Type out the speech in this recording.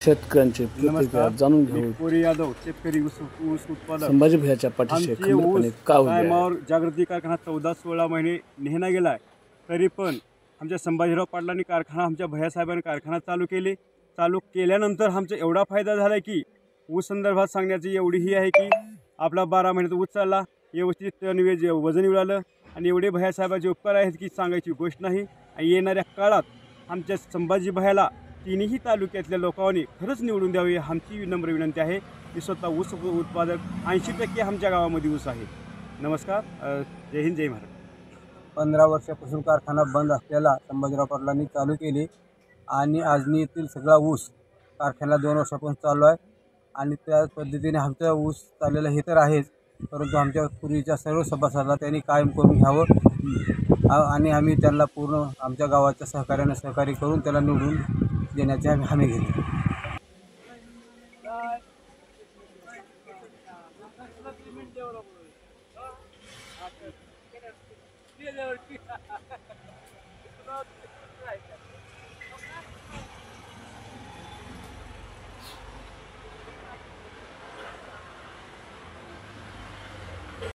शेतकऱ्यांची प्रतिक्रिया जाणून घेऊ. कोरी यादव, शेतकरी ऊस उत्पादक. संभाजी भैयाच्या पाठीशी खंबीरपणे का उभे आहे? टायमावर जागृती कारखाना 14-16 महिने नेहना गेलाय, तरी पण आमच्या संभाजीराव पाटलांनी कारखाना, आमच्या भैयासाहेबांनी कारखाना चालू केल्यानंतर आमचा एवढा फायदा झाला की ऊस संदर्भात सांगण्याची एवढी ही आहे की आपला 12 महिन्यात ऊस चालला, व्यवस्थित वजन मिळालं आणि एवढे भैयासाहेबाचे उपकार आहेत की सांगायची गोष्ट नाही. आणि येणाऱ्या काळात आमच्या संभाजी भैयाला तिन्ही तालुक्यातल्या लोकांनी खरंच निवडून द्यावे आमची विनम्र विनंती आहे. मी स्वतः ऊस उत्पादक, 80% आमच्या गावामध्ये ऊस आहे. नमस्कार, जय हिंद, जय महाराष्ट्र. 15 वर्षापासून कारखाना बंद असलेला संभाजीराव पाटलांनी चालू केले आणि आजनी येथील सगळा ऊस कारखाना 2 वर्षापासून चालू आहे आणि त्या पद्धतीने आमचा ऊस चाललेला हे तर आहेच, परंतु आमच्या पूर्वीच्या सर्व सभासदांना त्यांनी कायम करून घ्यावं आणि आम्ही त्यांना पूर्ण आमच्या गावाच्या सहकार्याने सहकार्य करून त्याला निवडून देण्याची आम्ही हमी घेतो.